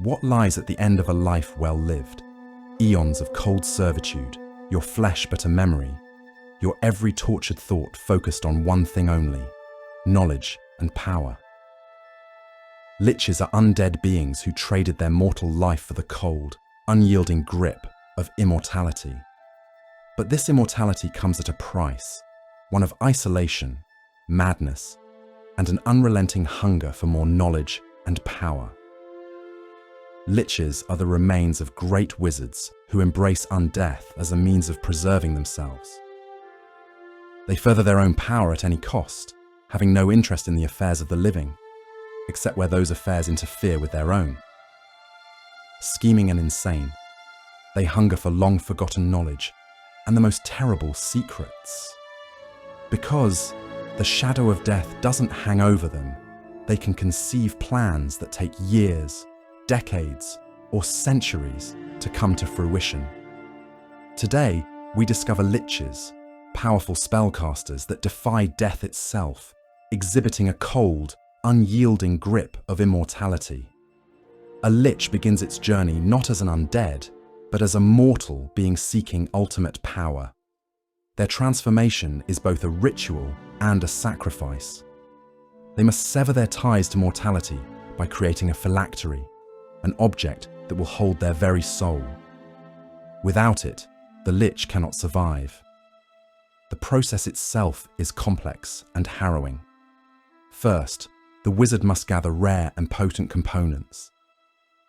what lies at the end of a life well lived? Eons of cold servitude, your flesh but a memory, your every tortured thought focused on one thing only: knowledge and power. Liches are undead beings who traded their mortal life for the cold, unyielding grip of immortality. But this immortality comes at a price, one of isolation, madness, and an unrelenting hunger for more knowledge and power. Liches are the remains of great wizards who embrace undeath as a means of preserving themselves. They further their own power at any cost, having no interest in the affairs of the living, except where those affairs interfere with their own. Scheming and insane, they hunger for long-forgotten knowledge and the most terrible secrets. Because the shadow of death doesn't hang over them, they can conceive plans that take years, decades, or centuries to come to fruition. Today, we discover liches, powerful spellcasters that defy death itself, exhibiting a cold, unyielding grip of immortality. A lich begins its journey not as an undead, but as a mortal being seeking ultimate power. Their transformation is both a ritual and a sacrifice. They must sever their ties to mortality by creating a phylactery, an object that will hold their very soul. Without it, the lich cannot survive. The process itself is complex and harrowing. First, the wizard must gather rare and potent components,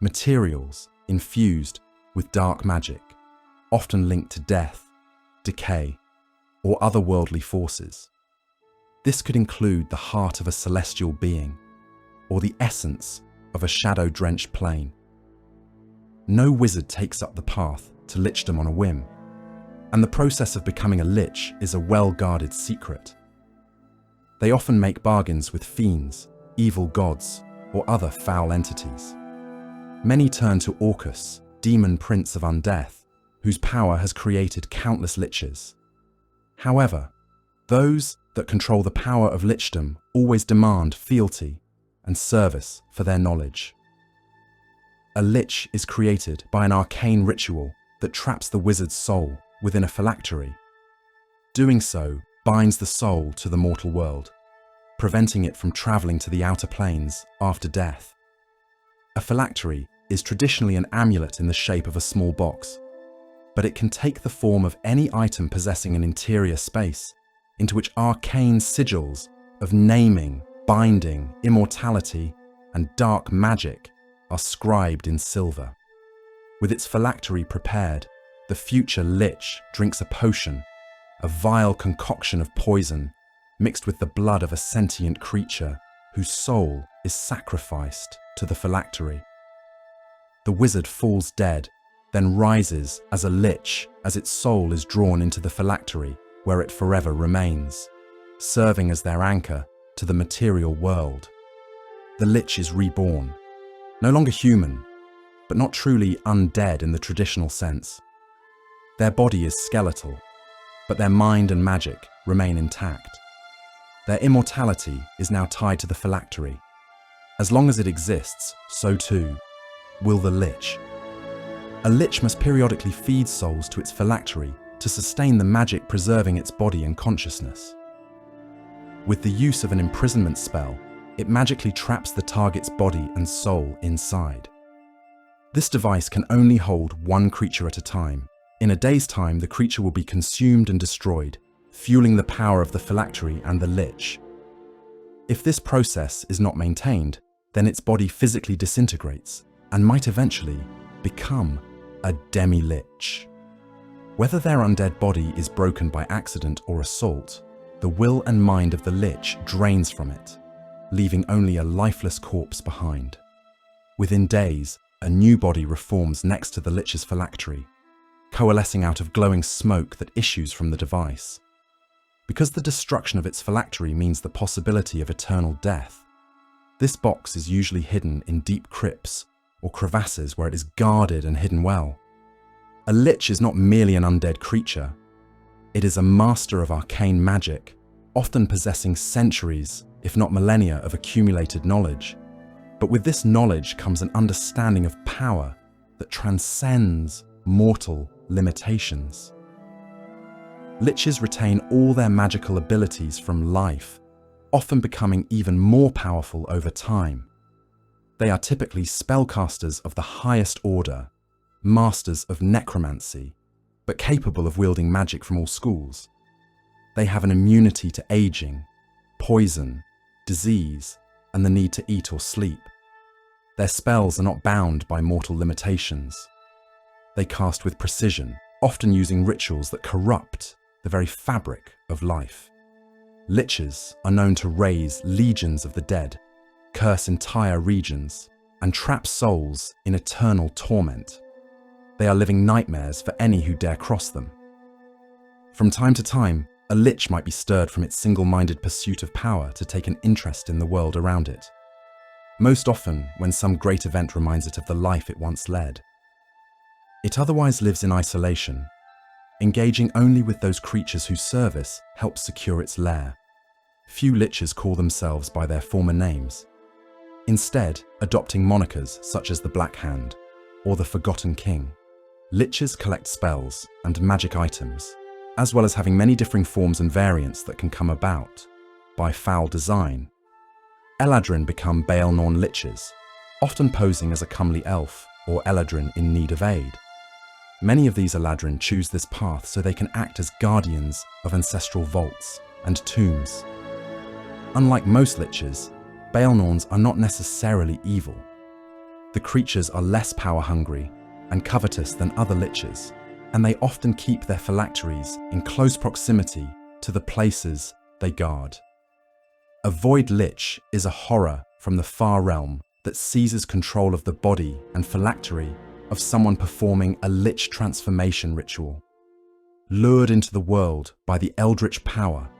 materials infused with dark magic, often linked to death, decay, or otherworldly forces. This could include the heart of a celestial being, or the essence of a shadow-drenched plane. No wizard takes up the path to lichdom on a whim, and the process of becoming a lich is a well-guarded secret. They often make bargains with fiends, evil gods, or other foul entities. Many turn to Orcus, demon prince of undeath, whose power has created countless liches. However, those that control the power of lichdom always demand fealty and service for their knowledge. A lich is created by an arcane ritual that traps the wizard's soul within a phylactery. Doing so binds the soul to the mortal world, preventing it from traveling to the outer planes after death. A phylactery is traditionally an amulet in the shape of a small box, but it can take the form of any item possessing an interior space into which arcane sigils of naming, binding, immortality, and dark magic are scribed in silver. With its phylactery prepared, the future lich drinks a potion, a vile concoction of poison mixed with the blood of a sentient creature whose soul is sacrificed to the phylactery. The wizard falls dead, then rises as a lich as its soul is drawn into the phylactery, where it forever remains, serving as their anchor to the material world. The lich is reborn, no longer human, but not truly undead in the traditional sense. Their body is skeletal, but their mind and magic remain intact. Their immortality is now tied to the phylactery. As long as it exists, so too will the lich. A lich must periodically feed souls to its phylactery to sustain the magic preserving its body and consciousness. With the use of an imprisonment spell, it magically traps the target's body and soul inside. This device can only hold one creature at a time. In a day's time, the creature will be consumed and destroyed, fueling the power of the phylactery and the lich. If this process is not maintained, then its body physically disintegrates and might eventually become a demi-lich. Whether their undead body is broken by accident or assault, the will and mind of the lich drains from it, leaving only a lifeless corpse behind. Within days, a new body reforms next to the lich's phylactery, coalescing out of glowing smoke that issues from the device. Because the destruction of its phylactery means the possibility of eternal death, this box is usually hidden in deep crypts or crevasses where it is guarded and hidden well. A lich is not merely an undead creature. It is a master of arcane magic, often possessing centuries, if not millennia, of accumulated knowledge. But with this knowledge comes an understanding of power that transcends mortal limitations. Liches retain all their magical abilities from life, often becoming even more powerful over time. They are typically spellcasters of the highest order, masters of necromancy, but capable of wielding magic from all schools. They have an immunity to aging, poison, disease, and the need to eat or sleep. Their spells are not bound by mortal limitations. They cast with precision, often using rituals that corrupt the very fabric of life. Liches are known to raise legions of the dead, curse entire regions, and trap souls in eternal torment. They are living nightmares for any who dare cross them. From time to time, a lich might be stirred from its single-minded pursuit of power to take an interest in the world around it. Most often when some great event reminds it of the life it once led. It otherwise lives in isolation, engaging only with those creatures whose service helps secure its lair. Few liches call themselves by their former names, instead adopting monikers such as the Black Hand or the Forgotten King. Liches collect spells and magic items, as well as having many differing forms and variants that can come about by foul design. Eladrin become Baelnorn liches, often posing as a comely elf or Eladrin in need of aid. Many of these Eladrin choose this path so they can act as guardians of ancestral vaults and tombs. Unlike most liches, Baelnorns are not necessarily evil. The creatures are less power-hungry and covetous than other liches, and they often keep their phylacteries in close proximity to the places they guard. A void lich is a horror from the far realm that seizes control of the body and phylactery of someone performing a lich transformation ritual. Lured into the world by the eldritch power,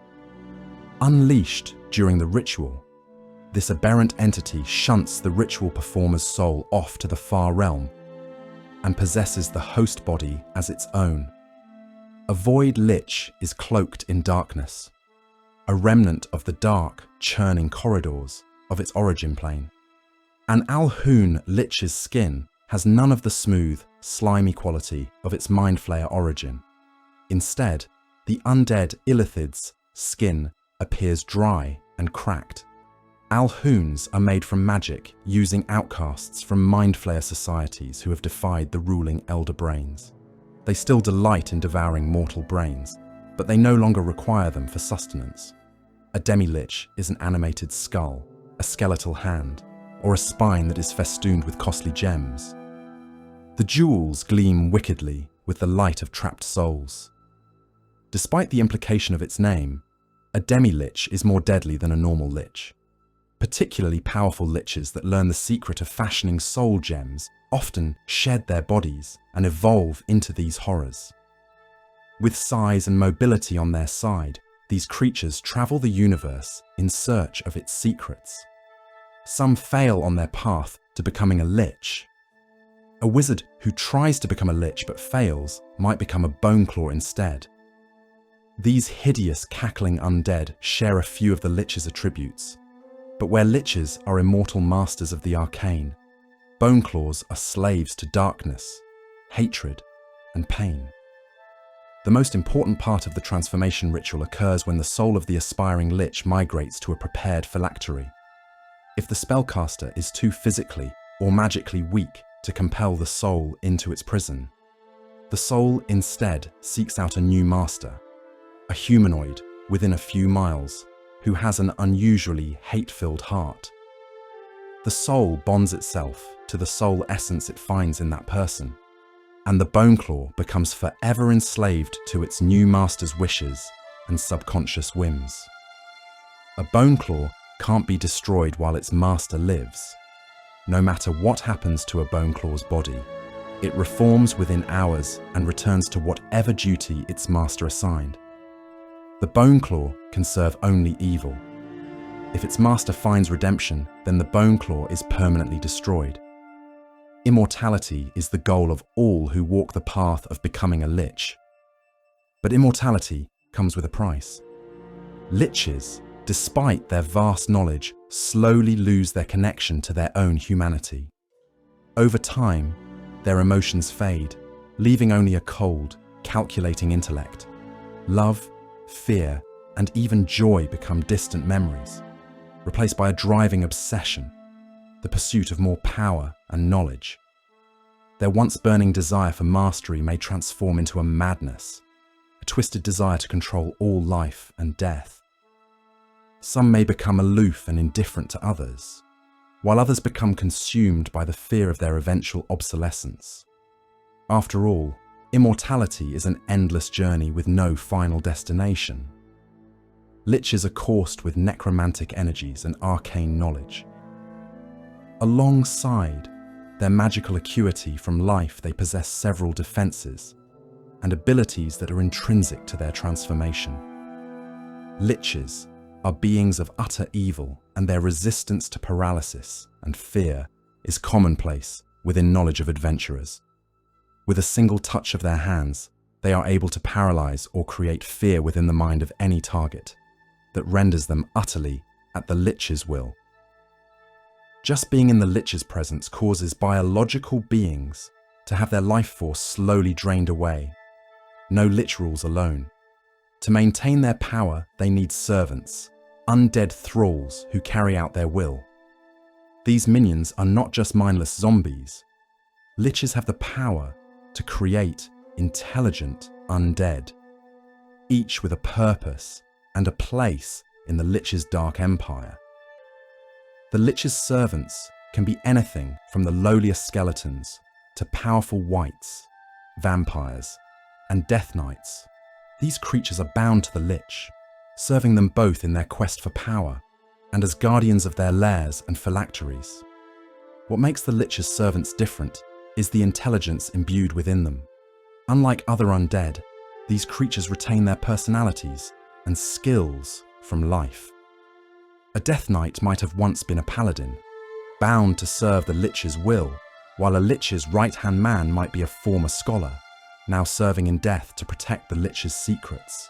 unleashed during the ritual, this aberrant entity shunts the ritual performer's soul off to the far realm and possesses the host body as its own. A void lich is cloaked in darkness, a remnant of the dark, churning corridors of its origin plane. An Alhun lich's skin has none of the smooth, slimy quality of its Mind Flayer origin. Instead, the undead Illithid's skin appears dry and cracked. Alhuns are made from magic using outcasts from Mind Flayer societies who have defied the ruling Elder Brains. They still delight in devouring mortal brains, but they no longer require them for sustenance. A demi-lich is an animated skull, a skeletal hand, or a spine that is festooned with costly gems. The jewels gleam wickedly with the light of trapped souls. Despite the implication of its name, a demi-lich is more deadly than a normal lich. Particularly powerful liches that learn the secret of fashioning soul gems often shed their bodies and evolve into these horrors. With size and mobility on their side, these creatures travel the universe in search of its secrets. Some fail on their path to becoming a lich. A wizard who tries to become a lich but fails might become a boneclaw instead. These hideous, cackling undead share a few of the lich's attributes. But where liches are immortal masters of the arcane, boneclaws are slaves to darkness, hatred, and pain. The most important part of the transformation ritual occurs when the soul of the aspiring lich migrates to a prepared phylactery. If the spellcaster is too physically or magically weak to compel the soul into its prison, the soul instead seeks out a new master, a humanoid within a few miles, who has an unusually hate-filled heart. The soul bonds itself to the soul essence it finds in that person, and the boneclaw becomes forever enslaved to its new master's wishes and subconscious whims. A boneclaw can't be destroyed while its master lives. No matter what happens to a boneclaw's body, it reforms within hours and returns to whatever duty its master assigned. The boneclaw can serve only evil. If its master finds redemption, then the boneclaw is permanently destroyed. Immortality is the goal of all who walk the path of becoming a lich. But immortality comes with a price. Liches, despite their vast knowledge, slowly lose their connection to their own humanity. Over time, their emotions fade, leaving only a cold, calculating intellect. Love, fear, and even joy become distant memories, replaced by a driving obsession, the pursuit of more power and knowledge. Their once burning desire for mastery may transform into a madness, a twisted desire to control all life and death. Some may become aloof and indifferent to others, while others become consumed by the fear of their eventual obsolescence. After all, immortality is an endless journey with no final destination. Liches are coursed with necromantic energies and arcane knowledge. Alongside their magical acuity from life, they possess several defenses and abilities that are intrinsic to their transformation. Liches are beings of utter evil, and their resistance to paralysis and fear is commonplace within knowledge of adventurers. With a single touch of their hands, they are able to paralyze or create fear within the mind of any target that renders them utterly at the Lich's will. Just being in the Lich's presence causes biological beings to have their life force slowly drained away. No Lich rules alone. To maintain their power, they need servants, undead thralls who carry out their will. These minions are not just mindless zombies. Liches have the power to create intelligent undead, each with a purpose and a place in the Lich's dark empire. The Lich's servants can be anything from the lowliest skeletons to powerful wights, vampires, and death knights. These creatures are bound to the Lich, serving them both in their quest for power and as guardians of their lairs and phylacteries. What makes the Lich's servants different is the intelligence imbued within them. Unlike other undead, these creatures retain their personalities and skills from life. A Death Knight might have once been a paladin, bound to serve the Lich's will, while a Lich's right-hand man might be a former scholar, now serving in death to protect the Lich's secrets.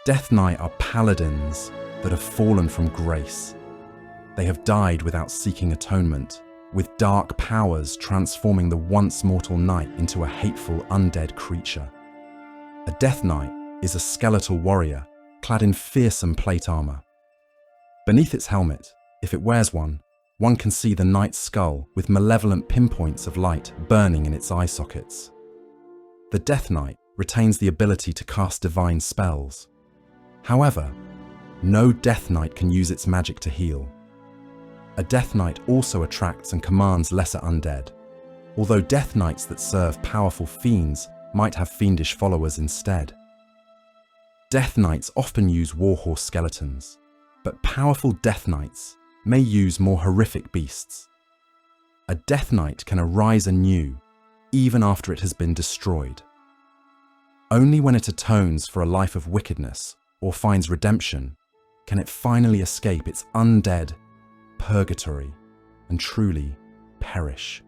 Death Knight are paladins that have fallen from grace. They have died without seeking atonement, with dark powers transforming the once mortal knight into a hateful undead creature. A Death Knight is a skeletal warrior clad in fearsome plate armor. Beneath its helmet, if it wears one can see the knight's skull with malevolent pinpoints of light burning in its eye sockets. The Death Knight retains the ability to cast divine spells. However, no Death Knight can use its magic to heal. A Death Knight also attracts and commands lesser undead, although Death Knights that serve powerful fiends might have fiendish followers instead. Death Knights often use warhorse skeletons, but powerful Death Knights may use more horrific beasts. A Death Knight can arise anew, even after it has been destroyed. Only when it atones for a life of wickedness or finds redemption can it finally escape its undead purgatory and truly perish.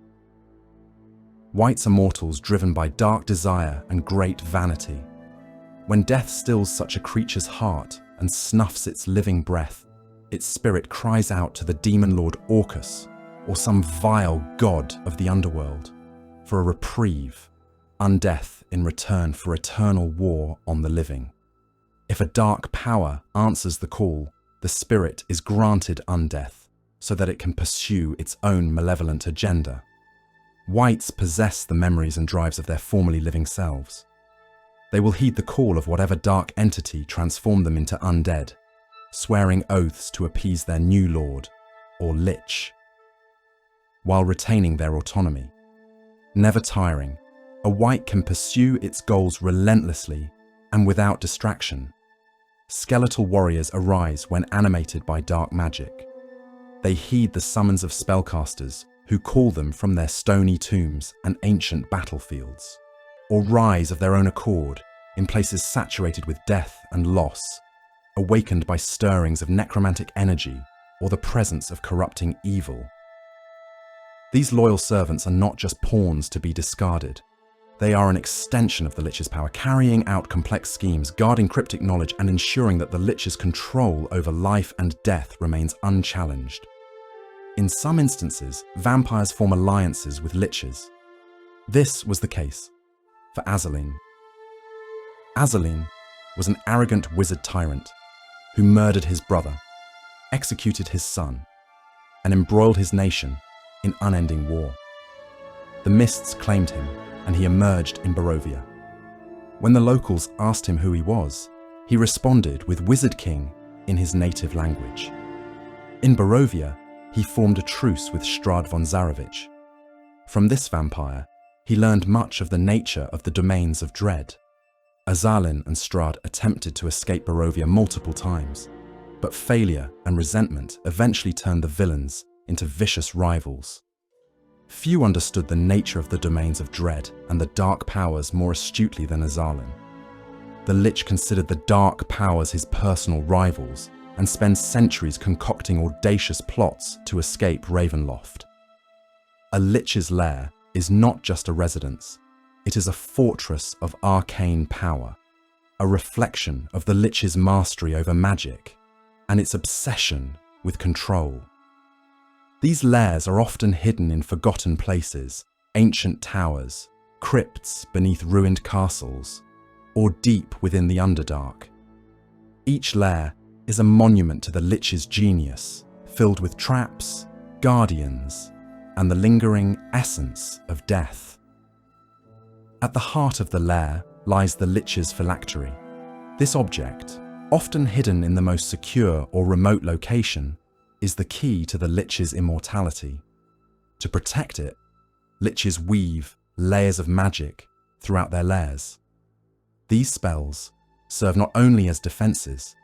Wights are mortals driven by dark desire and great vanity. When death stills such a creature's heart and snuffs its living breath, its spirit cries out to the demon lord Orcus or some vile god of the underworld for a reprieve, undeath in return for eternal war on the living. If a dark power answers the call, the spirit is granted undeath so that it can pursue its own malevolent agenda. Wights possess the memories and drives of their formerly living selves. They will heed the call of whatever dark entity transformed them into undead, swearing oaths to appease their new lord, or Lich, while retaining their autonomy. Never tiring, a wight can pursue its goals relentlessly and without distraction. Skeletal warriors arise when animated by dark magic. They heed the summons of spellcasters who call them from their stony tombs and ancient battlefields, or rise of their own accord in places saturated with death and loss, awakened by stirrings of necromantic energy or the presence of corrupting evil. These loyal servants are not just pawns to be discarded. They are an extension of the Lich's power, carrying out complex schemes, guarding cryptic knowledge, and ensuring that the Lich's control over life and death remains unchallenged. In some instances, vampires form alliances with Liches. This was the case for Azalin. Azalin was an arrogant wizard tyrant who murdered his brother, executed his son, and embroiled his nation in unending war. The mists claimed him, and he emerged in Barovia. When the locals asked him who he was, he responded with Wizard King in his native language. In Barovia, he formed a truce with Strahd von Zarovich. From this vampire, he learned much of the nature of the domains of dread. Azalin and Strahd attempted to escape Barovia multiple times, but failure and resentment eventually turned the villains into vicious rivals. Few understood the nature of the domains of dread and the dark powers more astutely than Azalin. The Lich considered the dark powers his personal rivals and spends centuries concocting audacious plots to escape Ravenloft. A Lich's lair is not just a residence, it is a fortress of arcane power, a reflection of the Lich's mastery over magic and its obsession with control. These lairs are often hidden in forgotten places, ancient towers, crypts beneath ruined castles, or deep within the Underdark. Each lair is a monument to the Lich's genius, filled with traps, guardians, and the lingering essence of death. At the heart of the lair lies the Lich's phylactery. This object, often hidden in the most secure or remote location, is the key to the Lich's immortality. To protect it, Liches weave layers of magic throughout their lairs. These spells serve not only as defenses,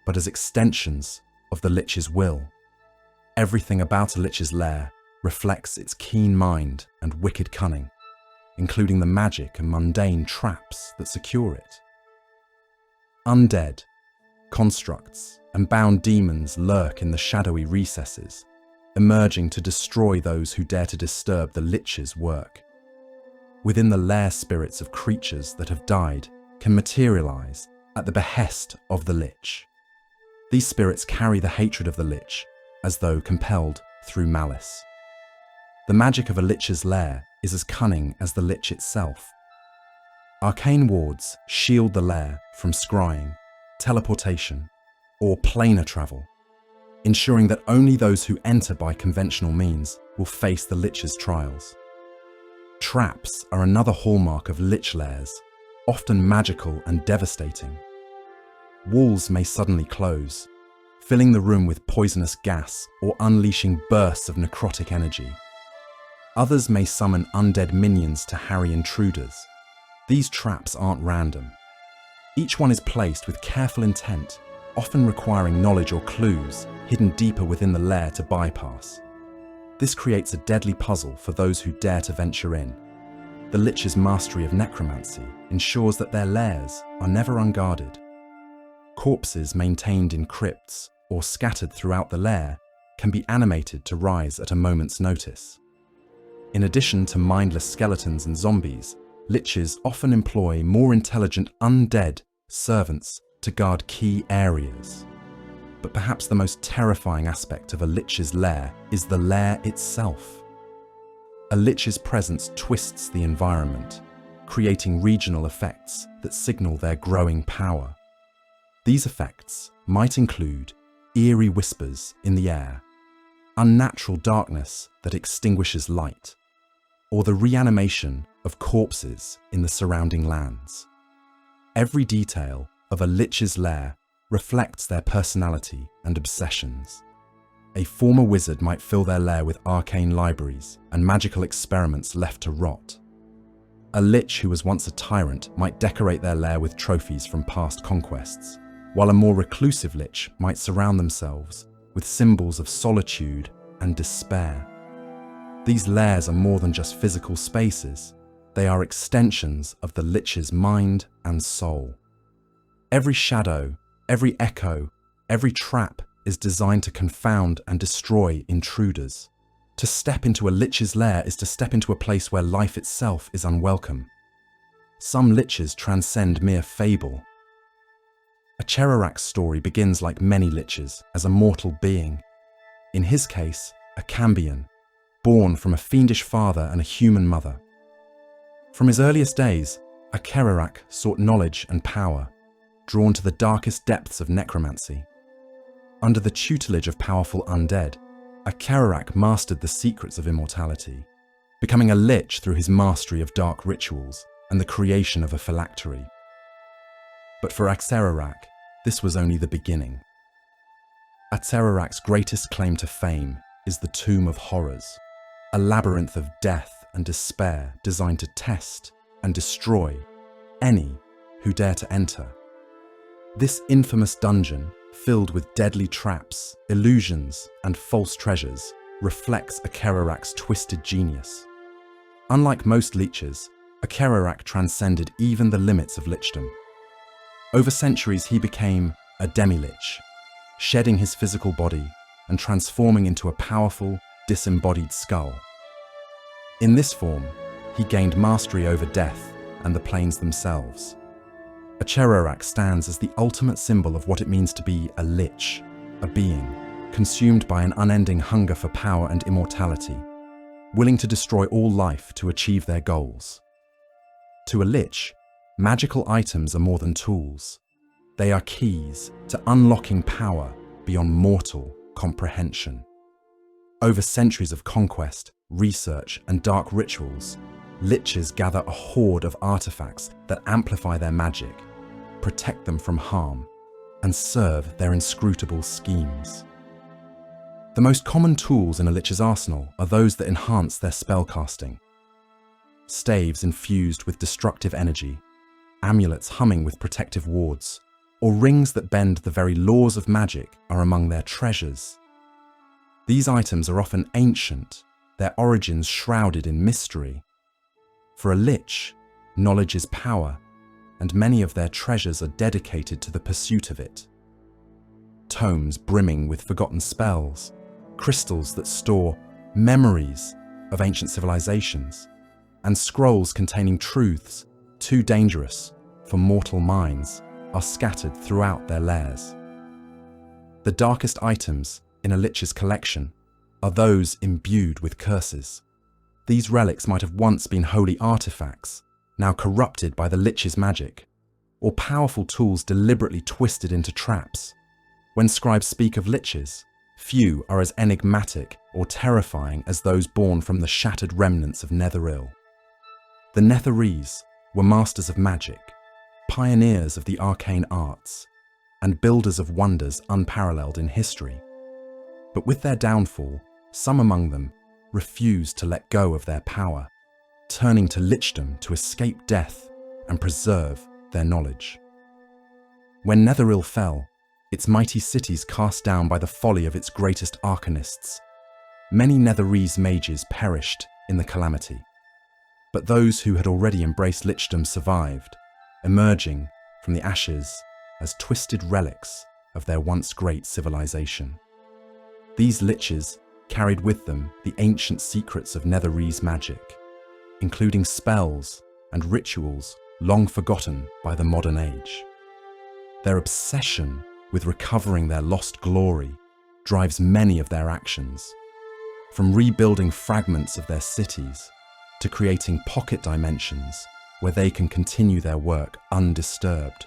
but as extensions of the Lich's will. Everything about a Lich's lair reflects its keen mind and wicked cunning, including the magic and mundane traps that secure it. Undead, constructs, and bound demons lurk in the shadowy recesses, emerging to destroy those who dare to disturb the Lich's work. Within the lair, spirits of creatures that have died can materialize at the behest of the Lich. These spirits carry the hatred of the Lich, as though compelled through malice. The magic of a Lich's lair is as cunning as the Lich itself. Arcane wards shield the lair from scrying, teleportation, or planar travel, ensuring that only those who enter by conventional means will face the Lich's trials. Traps are another hallmark of Lich lairs, often magical and devastating. Walls may suddenly close, filling the room with poisonous gas or unleashing bursts of necrotic energy. Others may summon undead minions to harry intruders. These traps aren't random. Each one is placed with careful intent, often requiring knowledge or clues hidden deeper within the lair to bypass. This creates a deadly puzzle for those who dare to venture in. The Lich's mastery of necromancy ensures that their lairs are never unguarded. Corpses maintained in crypts or scattered throughout the lair can be animated to rise at a moment's notice. In addition to mindless skeletons and zombies, Liches often employ more intelligent undead servants to guard key areas. But perhaps the most terrifying aspect of a Lich's lair is the lair itself. A Lich's presence twists the environment, creating regional effects that signal their growing power. These effects might include eerie whispers in the air, unnatural darkness that extinguishes light, or the reanimation of corpses in the surrounding lands. Every detail of a Lich's lair reflects their personality and obsessions. A former wizard might fill their lair with arcane libraries and magical experiments left to rot. A Lich who was once a tyrant might decorate their lair with trophies from past conquests, while a more reclusive Lich might surround themselves with symbols of solitude and despair. These lairs are more than just physical spaces. They are extensions of the Lich's mind and soul. Every shadow, every echo, every trap is designed to confound and destroy intruders. To step into a Lich's lair is to step into a place where life itself is unwelcome, some liches transcend mere fable. Acererak's story begins like many liches as a mortal being. In his case, a Cambion, born from a fiendish father and a human mother. From his earliest days, Acererak sought knowledge and power, drawn to the darkest depths of necromancy. Under the tutelage of powerful undead, Acererak mastered the secrets of immortality, becoming a lich through his mastery of dark rituals and the creation of a phylactery. But for Acererak, this was only the beginning. Acererak's greatest claim to fame is the Tomb of Horrors, a labyrinth of death and despair designed to test and destroy any who dare to enter. This infamous dungeon, filled with deadly traps, illusions, and false treasures, reflects Acererak's twisted genius. Unlike most leeches, Acererak transcended even the limits of lichdom. Over centuries, he became a demi-lich, shedding his physical body and transforming into a powerful, disembodied skull. In this form, he gained mastery over death and the planes themselves. Acererak stands as the ultimate symbol of what it means to be a lich, a being consumed by an unending hunger for power and immortality, willing to destroy all life to achieve their goals. To a lich, magical items are more than tools. They are keys to unlocking power beyond mortal comprehension. Over centuries of conquest, research, and dark rituals, liches gather a hoard of artifacts that amplify their magic, protect them from harm, and serve their inscrutable schemes. The most common tools in a lich's arsenal are those that enhance their spellcasting. Staves infused with destructive energy, amulets humming with protective wards, or rings that bend the very laws of magic are among their treasures. These items are often ancient, their origins shrouded in mystery. For a lich, knowledge is power, and many of their treasures are dedicated to the pursuit of it. Tomes brimming with forgotten spells, crystals that store memories of ancient civilizations, and scrolls containing truths too dangerous for mortal minds are scattered throughout their lairs. The darkest items in a lich's collection are those imbued with curses. These relics might have once been holy artifacts, now corrupted by the lich's magic, or powerful tools deliberately twisted into traps. When scribes speak of liches, few are as enigmatic or terrifying as those born from the shattered remnants of Netheril. The Netherese were masters of magic, pioneers of the arcane arts, and builders of wonders unparalleled in history. But with their downfall, some among them refused to let go of their power, turning to lichdom to escape death and preserve their knowledge. When Netheril fell, its mighty cities cast down by the folly of its greatest arcanists, many Netherese mages perished in the calamity. But those who had already embraced lichdom survived, emerging from the ashes as twisted relics of their once great civilization. These liches carried with them the ancient secrets of Netherese magic, including spells and rituals long forgotten by the modern age. Their obsession with recovering their lost glory drives many of their actions, from rebuilding fragments of their cities to creating pocket dimensions where they can continue their work undisturbed.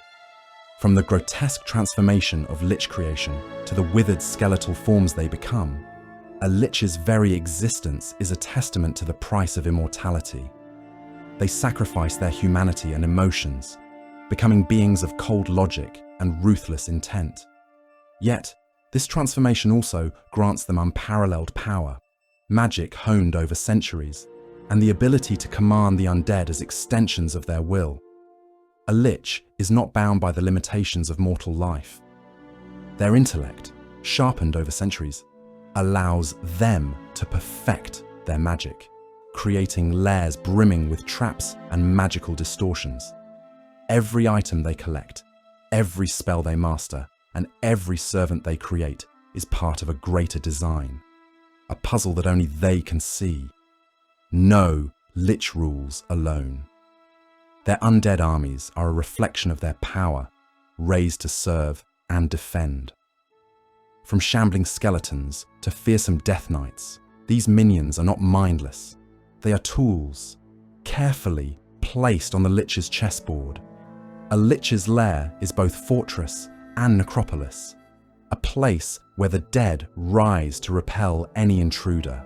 From the grotesque transformation of lich creation to the withered skeletal forms they become, a lich's very existence is a testament to the price of immortality. They sacrifice their humanity and emotions, becoming beings of cold logic and ruthless intent. Yet, this transformation also grants them unparalleled power, magic honed over centuries, and the ability to command the undead as extensions of their will. A lich is not bound by the limitations of mortal life. Their intellect, sharpened over centuries, allows them to perfect their magic, creating lairs brimming with traps and magical distortions. Every item they collect, every spell they master, and every servant they create is part of a greater design, a puzzle that only they can see. No lich rules alone. Their undead armies are a reflection of their power, raised to serve and defend. From shambling skeletons to fearsome death knights, these minions are not mindless. They are tools, carefully placed on the Lich's chessboard. A Lich's lair is both fortress and necropolis, a place where the dead rise to repel any intruder.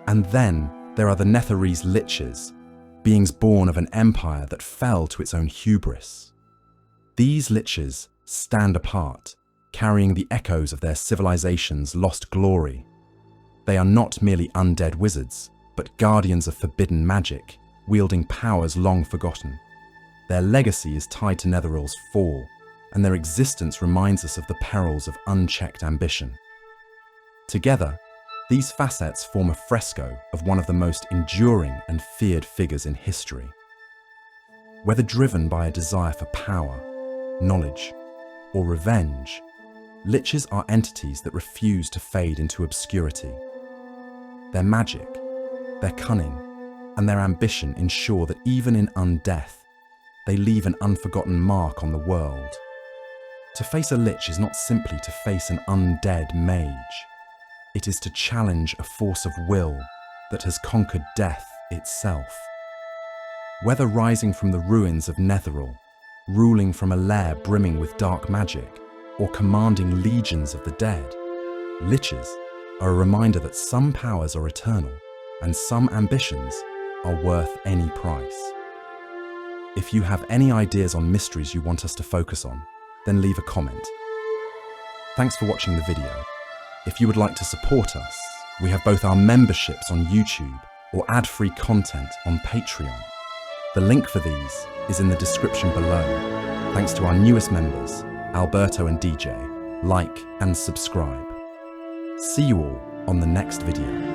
And then there are the Netherese Liches, beings born of an empire that fell to its own hubris. These Liches stand apart, carrying the echoes of their civilization's lost glory. They are not merely undead wizards, but guardians of forbidden magic, wielding powers long forgotten. Their legacy is tied to Netherrealm's fall, and their existence reminds us of the perils of unchecked ambition. Together, these facets form a fresco of one of the most enduring and feared figures in history. Whether driven by a desire for power, knowledge, or revenge, Liches are entities that refuse to fade into obscurity. Their magic, their cunning, and their ambition ensure that even in undeath, they leave an unforgotten mark on the world. To face a Lich is not simply to face an undead mage. It is to challenge a force of will that has conquered death itself. Whether rising from the ruins of Netherrealm, ruling from a lair brimming with dark magic, or commanding legions of the dead, Liches are a reminder that some powers are eternal and some ambitions are worth any price. If you have any ideas on mysteries you want us to focus on, then leave a comment. Thanks for watching the video. If you would like to support us, we have both our memberships on YouTube or ad-free content on Patreon. The link for these is in the description below. Thanks to our newest members, Alberto and DJ. Like and subscribe. See you all on the next video.